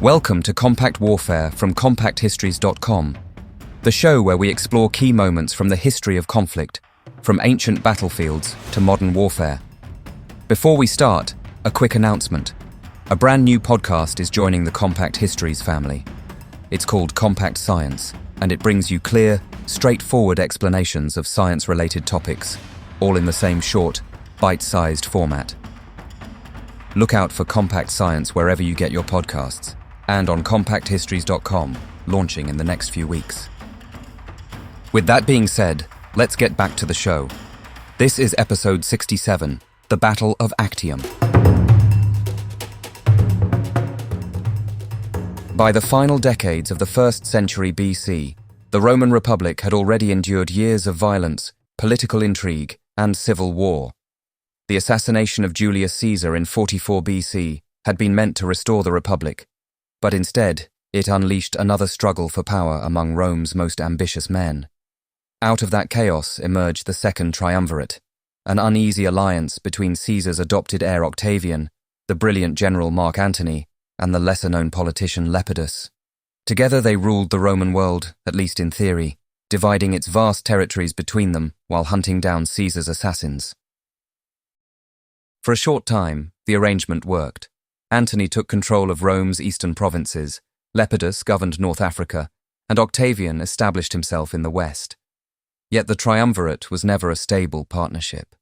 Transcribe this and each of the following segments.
Welcome to Compact Warfare from CompactHistories.com, the show where we explore key moments from the history of conflict, from ancient battlefields to modern warfare. Before we start, a quick announcement. A brand new podcast is joining the Compact Histories family. It's called Compact Science, and it brings you clear, straightforward explanations of science-related topics, all in the same short, bite-sized format. Look out for Compact Science wherever you get your podcasts, and on CompactHistories.com, launching in the next few weeks. With that being said, let's get back to the show. This is episode 67, the Battle of Actium. By the final decades of the 1st century BC, the Roman Republic had already endured years of violence, political intrigue, and civil war. The assassination of Julius Caesar in 44 BC had been meant to restore the Republic, but instead, it unleashed another struggle for power among Rome's most ambitious men. Out of that chaos emerged the Second Triumvirate, an uneasy alliance between Caesar's adopted heir Octavian, the brilliant general Mark Antony, and the lesser-known politician Lepidus. Together they ruled the Roman world, at least in theory, dividing its vast territories between them while hunting down Caesar's assassins. For a short time, the arrangement worked. Antony took control of Rome's eastern provinces, Lepidus governed North Africa, and Octavian established himself in the west. Yet the triumvirate was never a stable partnership.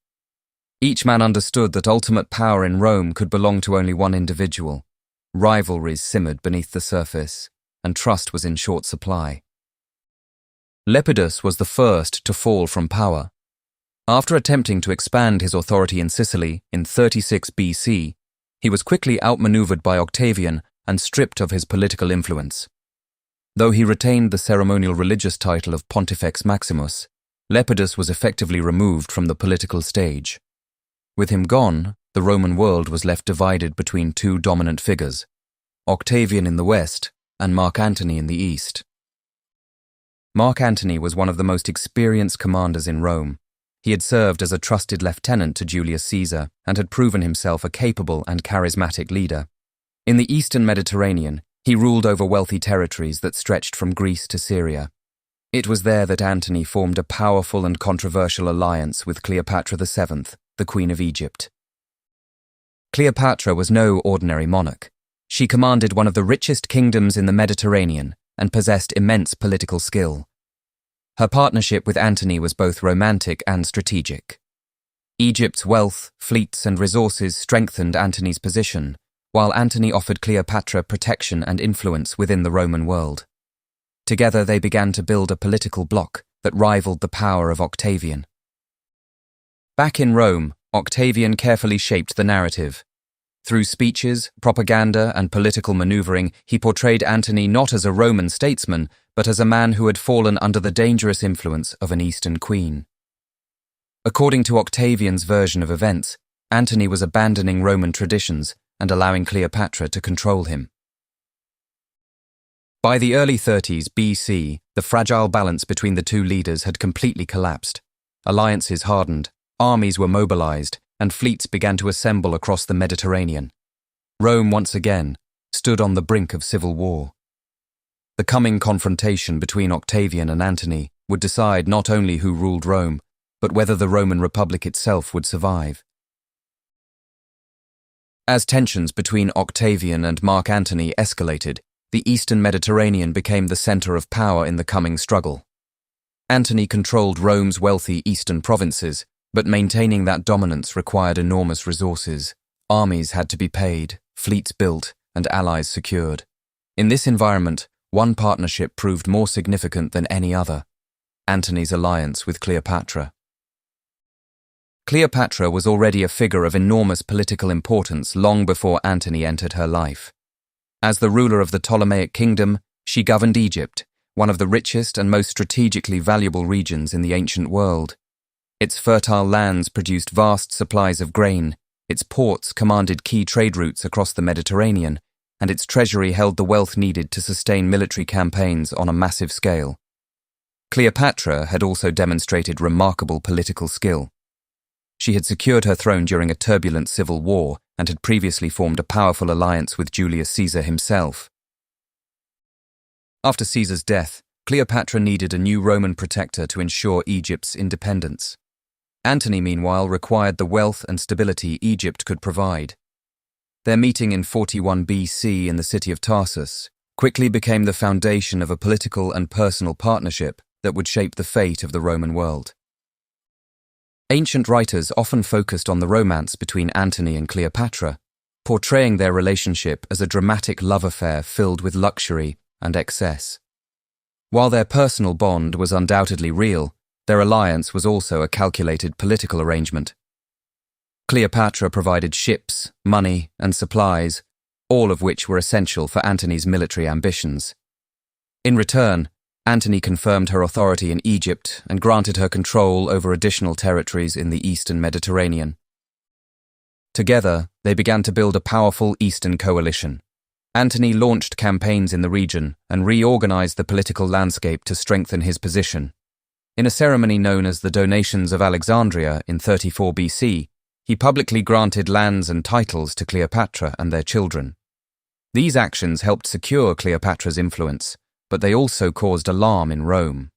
Each man understood that ultimate power in Rome could belong to only one individual. Rivalries simmered beneath the surface, and trust was in short supply. Lepidus was the first to fall from power. After attempting to expand his authority in Sicily in 36 BC, he was quickly outmaneuvered by Octavian and stripped of his political influence. Though he retained the ceremonial religious title of Pontifex Maximus, Lepidus was effectively removed from the political stage. With him gone, the Roman world was left divided between two dominant figures, Octavian in the west and Mark Antony in the east. Mark Antony was one of the most experienced commanders in Rome. He had served as a trusted lieutenant to Julius Caesar and had proven himself a capable and charismatic leader. In the eastern Mediterranean, he ruled over wealthy territories that stretched from Greece to Syria. It was there that Antony formed a powerful and controversial alliance with Cleopatra VII, the Queen of Egypt. Cleopatra was no ordinary monarch. She commanded one of the richest kingdoms in the Mediterranean and possessed immense political skill. Her partnership with Antony was both romantic and strategic. Egypt's wealth, fleets, and resources strengthened Antony's position, while Antony offered Cleopatra protection and influence within the Roman world. Together they began to build a political bloc that rivaled the power of Octavian. Back in Rome, Octavian carefully shaped the narrative. Through speeches, propaganda, and political maneuvering, he portrayed Antony not as a Roman statesman, but as a man who had fallen under the dangerous influence of an Eastern queen. According to Octavian's version of events, Antony was abandoning Roman traditions and allowing Cleopatra to control him. By the early 30s BC, the fragile balance between the two leaders had completely collapsed. Alliances hardened, armies were mobilized, and fleets began to assemble across the Mediterranean. Rome once again stood on the brink of civil war. The coming confrontation between Octavian and Antony would decide not only who ruled Rome, but whether the Roman Republic itself would survive. As tensions between Octavian and Mark Antony escalated, the eastern Mediterranean became the center of power in the coming struggle. Antony controlled Rome's wealthy eastern provinces, but maintaining that dominance required enormous resources. Armies had to be paid, fleets built, and allies secured. In this environment, one partnership proved more significant than any other: Antony's alliance with Cleopatra. Cleopatra was already a figure of enormous political importance long before Antony entered her life. As the ruler of the Ptolemaic kingdom, she governed Egypt, one of the richest and most strategically valuable regions in the ancient world. Its fertile lands produced vast supplies of grain, its ports commanded key trade routes across the Mediterranean, and its treasury held the wealth needed to sustain military campaigns on a massive scale. Cleopatra had also demonstrated remarkable political skill. She had secured her throne during a turbulent civil war and had previously formed a powerful alliance with Julius Caesar himself, After Caesar's death, Cleopatra needed a new Roman protector to ensure Egypt's independence. Antony, meanwhile, required the wealth and stability Egypt could provide. Their meeting in 41 BC in the city of Tarsus quickly became the foundation of a political and personal partnership that would shape the fate of the Roman world. Ancient writers often focused on the romance between Antony and Cleopatra, portraying their relationship as a dramatic love affair filled with luxury and excess. While their personal bond was undoubtedly real, their alliance was also a calculated political arrangement. Cleopatra provided ships, money, and supplies, all of which were essential for Antony's military ambitions. In return, Antony confirmed her authority in Egypt and granted her control over additional territories in the eastern Mediterranean. Together, they began to build a powerful eastern coalition. Antony launched campaigns in the region and reorganized the political landscape to strengthen his position. In a ceremony known as the Donations of Alexandria in 34 BC, he publicly granted lands and titles to Cleopatra and their children. These actions helped secure Cleopatra's influence, but they also caused alarm in Rome.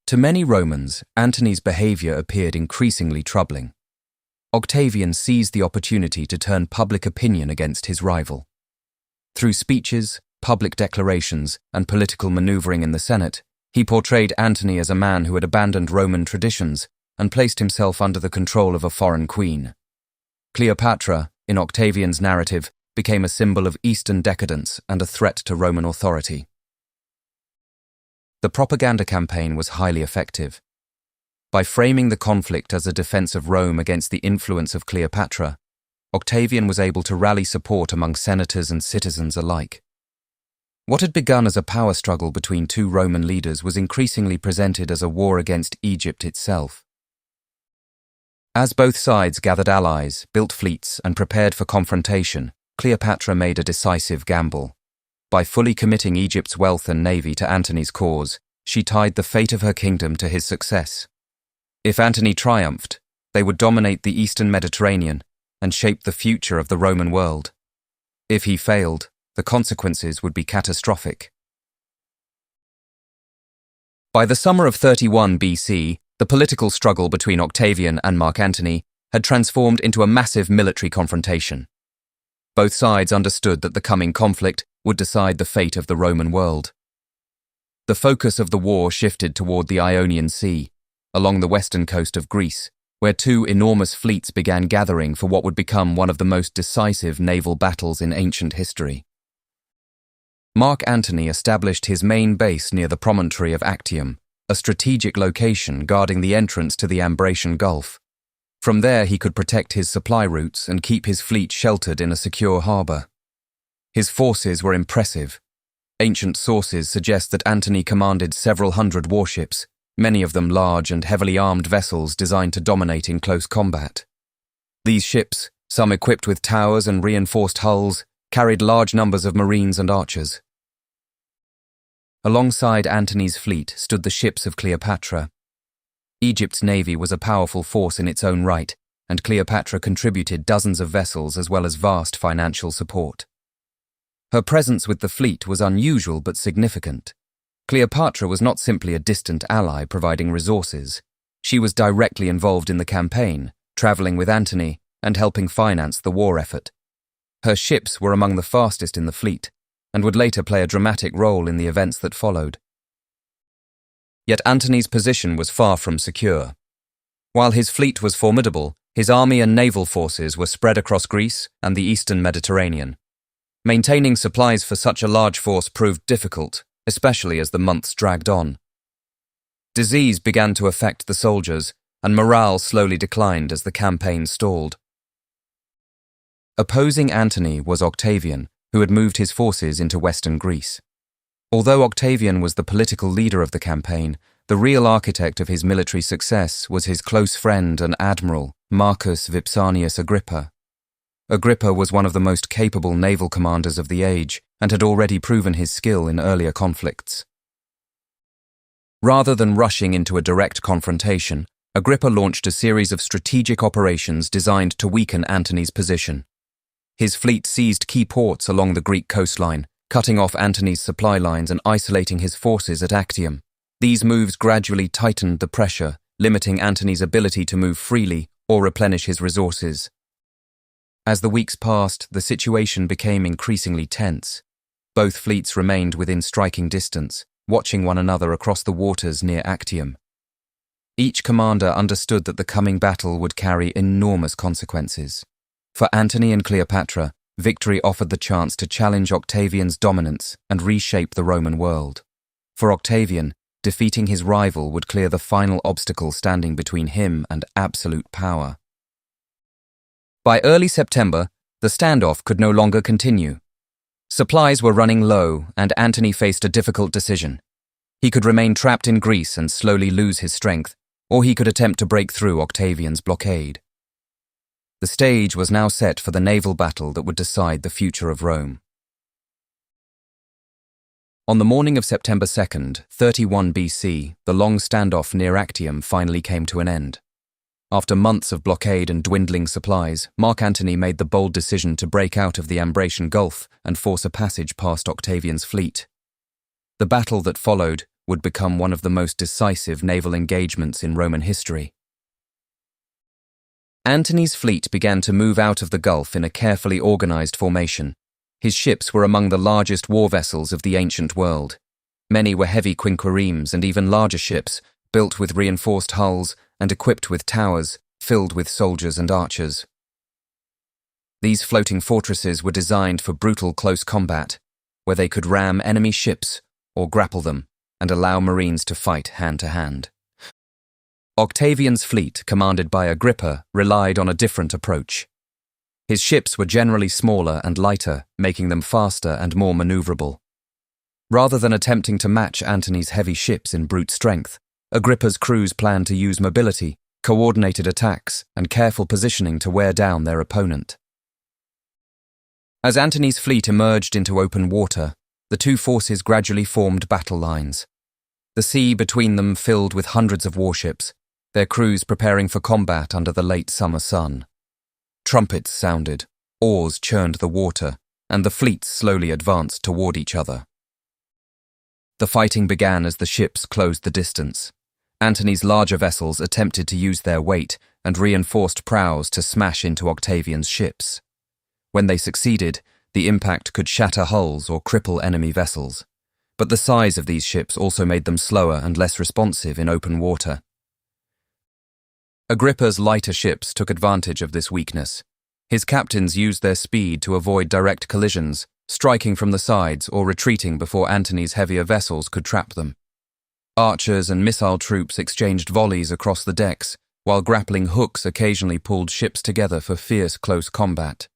To many Romans, Antony's behavior appeared increasingly troubling. Octavian seized the opportunity to turn public opinion against his rival. Through speeches, public declarations, and political maneuvering in the Senate, he portrayed Antony as a man who had abandoned Roman traditions and placed himself under the control of a foreign queen. Cleopatra, in Octavian's narrative, became a symbol of Eastern decadence and a threat to Roman authority. The propaganda campaign was highly effective. By framing the conflict as a defense of Rome against the influence of Cleopatra, Octavian was able to rally support among senators and citizens alike. What had begun as a power struggle between two Roman leaders was increasingly presented as a war against Egypt itself. As both sides gathered allies, built fleets, and prepared for confrontation, Cleopatra made a decisive gamble. By fully committing Egypt's wealth and navy to Antony's cause, she tied the fate of her kingdom to his success. If Antony triumphed, they would dominate the eastern Mediterranean and shape the future of the Roman world. If he failed, the consequences would be catastrophic. By the summer of 31 BC, the political struggle between Octavian and Mark Antony had transformed into a massive military confrontation. Both sides understood that the coming conflict would decide the fate of the Roman world. The focus of the war shifted toward the Ionian Sea, along the western coast of Greece, where two enormous fleets began gathering for what would become one of the most decisive naval battles in ancient history. Mark Antony established his main base near the promontory of Actium, a strategic location guarding the entrance to the Ambracian Gulf. From there he could protect his supply routes and keep his fleet sheltered in a secure harbour. His forces were impressive. Ancient sources suggest that Antony commanded several hundred warships, many of them large and heavily armed vessels designed to dominate in close combat. These ships, some equipped with towers and reinforced hulls, carried large numbers of marines and archers. Alongside Antony's fleet stood the ships of Cleopatra. Egypt's navy was a powerful force in its own right, and Cleopatra contributed dozens of vessels as well as vast financial support. Her presence with the fleet was unusual but significant. Cleopatra was not simply a distant ally providing resources. She was directly involved in the campaign, traveling with Antony and helping finance the war effort. Her ships were among the fastest in the fleet, and would later play a dramatic role in the events that followed. Yet Antony's position was far from secure. While his fleet was formidable, his army and naval forces were spread across Greece and the eastern Mediterranean. Maintaining supplies for such a large force proved difficult, especially as the months dragged on. Disease began to affect the soldiers, and morale slowly declined as the campaign stalled. Opposing Antony was Octavian, who had moved his forces into western Greece. Although Octavian was the political leader of the campaign, the real architect of his military success was his close friend and admiral, Marcus Vipsanius Agrippa. Agrippa was one of the most capable naval commanders of the age and had already proven his skill in earlier conflicts. Rather than rushing into a direct confrontation, Agrippa launched a series of strategic operations designed to weaken Antony's position. His fleet seized key ports along the Greek coastline, cutting off Antony's supply lines and isolating his forces at Actium. These moves gradually tightened the pressure, limiting Antony's ability to move freely or replenish his resources. As the weeks passed, the situation became increasingly tense. Both fleets remained within striking distance, watching one another across the waters near Actium. Each commander understood that the coming battle would carry enormous consequences. For Antony and Cleopatra, victory offered the chance to challenge Octavian's dominance and reshape the Roman world. For Octavian, defeating his rival would clear the final obstacle standing between him and absolute power. By early September, the standoff could no longer continue. Supplies were running low, and Antony faced a difficult decision. He could remain trapped in Greece and slowly lose his strength, or he could attempt to break through Octavian's blockade. The stage was now set for the naval battle that would decide the future of Rome. On the morning of September 2nd, 31 BC, the long standoff near Actium finally came to an end. After months of blockade and dwindling supplies, Mark Antony made the bold decision to break out of the Ambracian Gulf and force a passage past Octavian's fleet. The battle that followed would become one of the most decisive naval engagements in Roman history. Antony's fleet began to move out of the Gulf in a carefully organized formation. His ships were among the largest war vessels of the ancient world. Many were heavy quinquiremes and even larger ships, built with reinforced hulls and equipped with towers filled with soldiers and archers. These floating fortresses were designed for brutal close combat, where they could ram enemy ships or grapple them and allow marines to fight hand-to-hand. Octavian's fleet, commanded by Agrippa, relied on a different approach. His ships were generally smaller and lighter, making them faster and more maneuverable. Rather than attempting to match Antony's heavy ships in brute strength, Agrippa's crews planned to use mobility, coordinated attacks, and careful positioning to wear down their opponent. As Antony's fleet emerged into open water, the two forces gradually formed battle lines. The sea between them filled with hundreds of warships, their crews preparing for combat under the late summer sun. Trumpets sounded, oars churned the water, and the fleets slowly advanced toward each other. The fighting began as the ships closed the distance. Antony's larger vessels attempted to use their weight and reinforced prows to smash into Octavian's ships. When they succeeded, the impact could shatter hulls or cripple enemy vessels. But the size of these ships also made them slower and less responsive in open water. Agrippa's lighter ships took advantage of this weakness. His captains used their speed to avoid direct collisions, striking from the sides or retreating before Antony's heavier vessels could trap them. Archers and missile troops exchanged volleys across the decks, while grappling hooks occasionally pulled ships together for fierce close combat.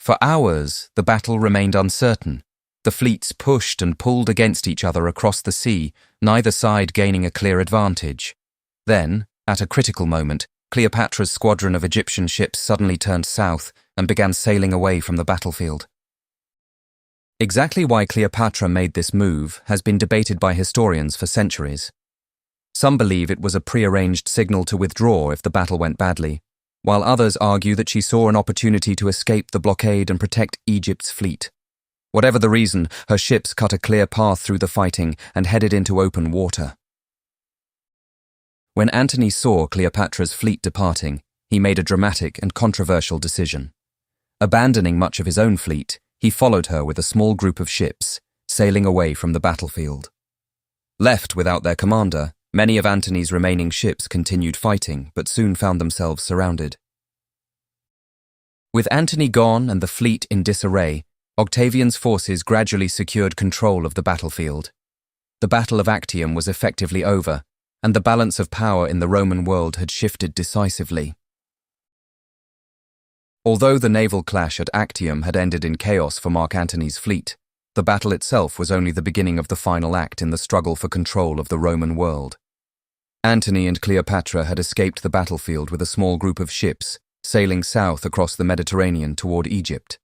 For hours, the battle remained uncertain. The fleets pushed and pulled against each other across the sea, neither side gaining a clear advantage. Then, at a critical moment, Cleopatra's squadron of Egyptian ships suddenly turned south and began sailing away from the battlefield. Exactly why Cleopatra made this move has been debated by historians for centuries. Some believe it was a prearranged signal to withdraw if the battle went badly, while others argue that she saw an opportunity to escape the blockade and protect Egypt's fleet. Whatever the reason, her ships cut a clear path through the fighting and headed into open water. When Antony saw Cleopatra's fleet departing, he made a dramatic and controversial decision. Abandoning much of his own fleet, he followed her with a small group of ships, sailing away from the battlefield. Left without their commander, many of Antony's remaining ships continued fighting, but soon found themselves surrounded. With Antony gone and the fleet in disarray, Octavian's forces gradually secured control of the battlefield. The Battle of Actium was effectively over, and the balance of power in the Roman world had shifted decisively. Although the naval clash at Actium had ended in chaos for Mark Antony's fleet, the battle itself was only the beginning of the final act in the struggle for control of the Roman world. Antony and Cleopatra had escaped the battlefield with a small group of ships, sailing south across the Mediterranean toward Egypt.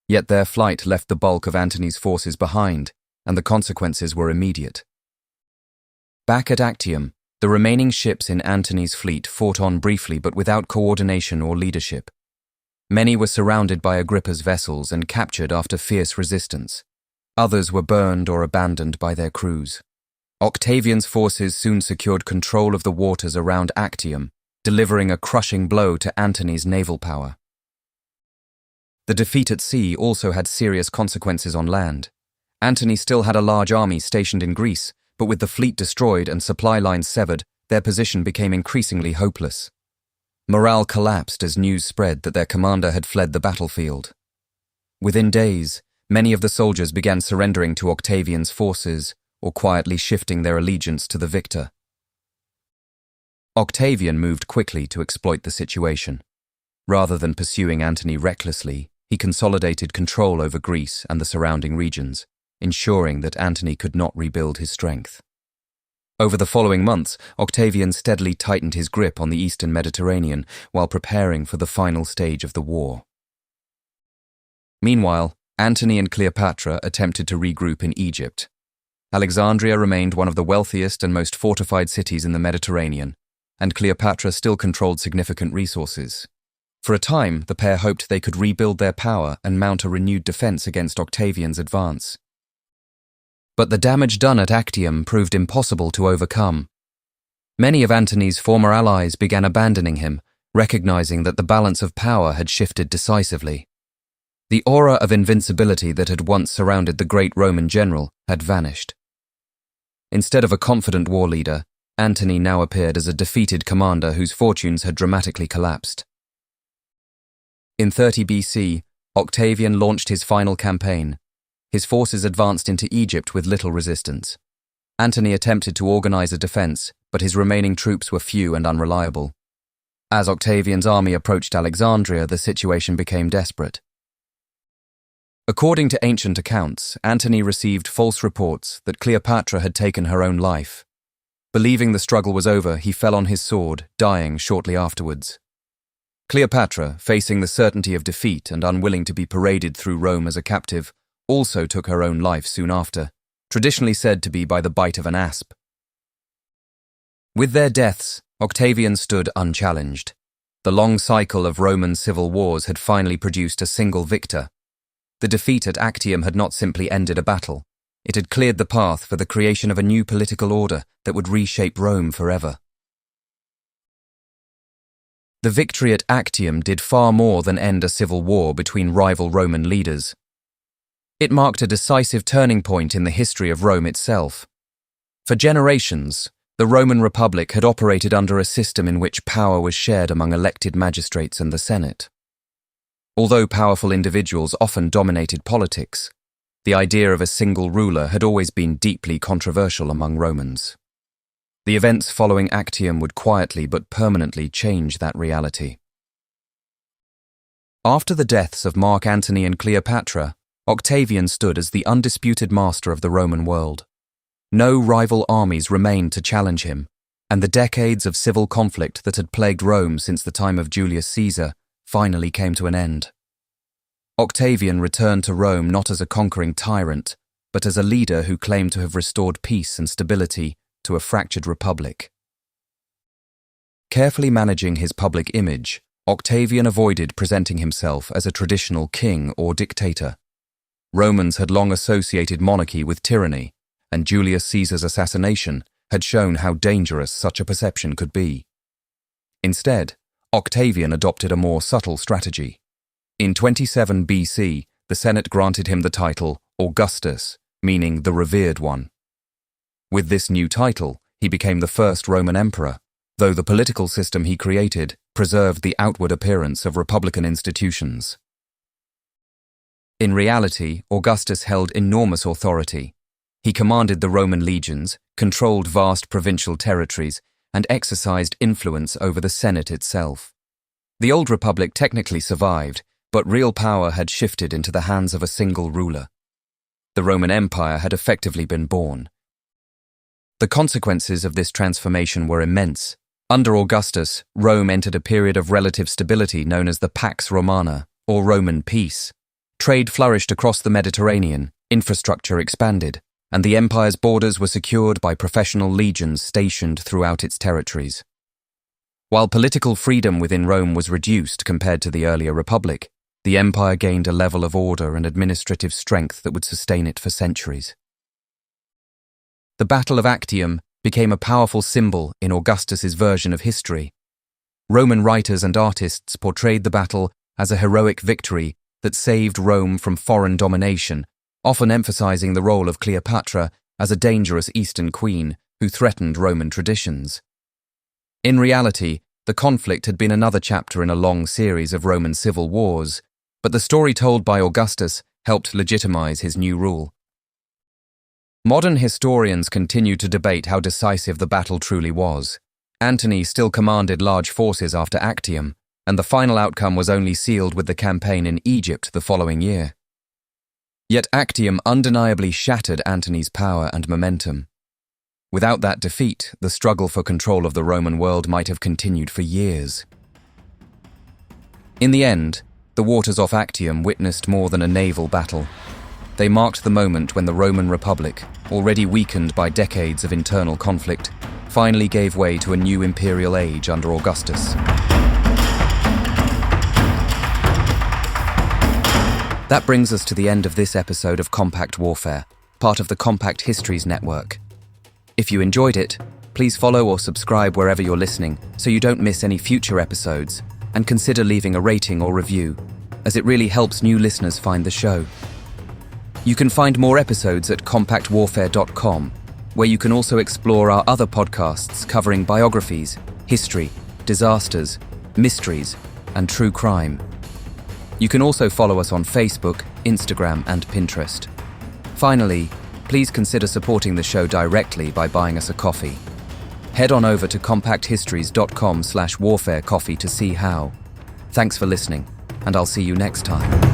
Yet their flight left the bulk of Antony's forces behind, and the consequences were immediate. Back at Actium, the remaining ships in Antony's fleet fought on briefly but without coordination or leadership. Many were surrounded by Agrippa's vessels and captured after fierce resistance. Others were burned or abandoned by their crews. Octavian's forces soon secured control of the waters around Actium, delivering a crushing blow to Antony's naval power. The defeat at sea also had serious consequences on land. Antony still had a large army stationed in Greece, but with the fleet destroyed and supply lines severed, their position became increasingly hopeless. Morale collapsed as news spread that their commander had fled the battlefield. Within days, many of the soldiers began surrendering to Octavian's forces or quietly shifting their allegiance to the victor. Octavian moved quickly to exploit the situation. Rather than pursuing Antony recklessly, he consolidated control over Greece and the surrounding regions, ensuring that Antony could not rebuild his strength. Over the following months, Octavian steadily tightened his grip on the eastern Mediterranean while preparing for the final stage of the war. Meanwhile, Antony and Cleopatra attempted to regroup in Egypt. Alexandria remained one of the wealthiest and most fortified cities in the Mediterranean, and Cleopatra still controlled significant resources. For a time, the pair hoped they could rebuild their power and mount a renewed defense against Octavian's advance. But the damage done at Actium proved impossible to overcome. Many of Antony's former allies began abandoning him, recognizing that the balance of power had shifted decisively. The aura of invincibility that had once surrounded the great Roman general had vanished. Instead of a confident war leader, Antony now appeared as a defeated commander whose fortunes had dramatically collapsed. In 30 BC, Octavian launched his final campaign. His forces advanced into Egypt with little resistance. Antony attempted to organize a defense, but his remaining troops were few and unreliable. As Octavian's army approached Alexandria, the situation became desperate. According to ancient accounts, Antony received false reports that Cleopatra had taken her own life. Believing the struggle was over, he fell on his sword, dying shortly afterwards. Cleopatra, facing the certainty of defeat and unwilling to be paraded through Rome as a captive, also took her own life soon after, traditionally said to be by the bite of an asp. With their deaths, Octavian stood unchallenged. The long cycle of Roman civil wars had finally produced a single victor. The defeat at Actium had not simply ended a battle. It had cleared the path for the creation of a new political order that would reshape Rome forever. The victory at Actium did far more than end a civil war between rival Roman leaders. It marked a decisive turning point in the history of Rome itself. For generations, the Roman Republic had operated under a system in which power was shared among elected magistrates and the Senate. Although powerful individuals often dominated politics, the idea of a single ruler had always been deeply controversial among Romans. The events following Actium would quietly but permanently change that reality. After the deaths of Mark Antony and Cleopatra, Octavian stood as the undisputed master of the Roman world. No rival armies remained to challenge him, and the decades of civil conflict that had plagued Rome since the time of Julius Caesar finally came to an end. Octavian returned to Rome not as a conquering tyrant, but as a leader who claimed to have restored peace and stability to a fractured republic. Carefully managing his public image, Octavian avoided presenting himself as a traditional king or dictator. Romans had long associated monarchy with tyranny, and Julius Caesar's assassination had shown how dangerous such a perception could be. Instead, Octavian adopted a more subtle strategy. In 27 BC, the Senate granted him the title Augustus, meaning the revered one. With this new title, he became the first Roman emperor, though the political system he created preserved the outward appearance of republican institutions. In reality, Augustus held enormous authority. He commanded the Roman legions, controlled vast provincial territories, and exercised influence over the Senate itself. The old republic technically survived, but real power had shifted into the hands of a single ruler. The Roman Empire had effectively been born. The consequences of this transformation were immense. Under Augustus, Rome entered a period of relative stability known as the Pax Romana, or Roman peace. Trade flourished across the Mediterranean, infrastructure expanded, and the empire's borders were secured by professional legions stationed throughout its territories. While political freedom within Rome was reduced compared to the earlier Republic, the empire gained a level of order and administrative strength that would sustain it for centuries. The Battle of Actium became a powerful symbol in Augustus's version of history. Roman writers and artists portrayed the battle as a heroic victory that saved Rome from foreign domination, often emphasizing the role of Cleopatra as a dangerous Eastern queen who threatened Roman traditions. In reality, the conflict had been another chapter in a long series of Roman civil wars, but the story told by Augustus helped legitimize his new rule. Modern historians continue to debate how decisive the battle truly was. Antony still commanded large forces after Actium, and the final outcome was only sealed with the campaign in Egypt the following year. Yet Actium undeniably shattered Antony's power and momentum. Without that defeat, the struggle for control of the Roman world might have continued for years. In the end, the waters off Actium witnessed more than a naval battle. They marked the moment when the Roman Republic, already weakened by decades of internal conflict, finally gave way to a new imperial age under Augustus. That brings us to the end of this episode of Compact Warfare, part of the Compact Histories Network. If you enjoyed it, please follow or subscribe wherever you're listening so you don't miss any future episodes, and consider leaving a rating or review, as it really helps new listeners find the show. You can find more episodes at compactwarfare.com, where you can also explore our other podcasts covering biographies, history, disasters, mysteries, and true crime. You can also follow us on Facebook, Instagram, and Pinterest. Finally, please consider supporting the show directly by buying us a coffee. Head on over to compacthistories.com/warfarecoffee to see how. Thanks for listening, and I'll see you next time.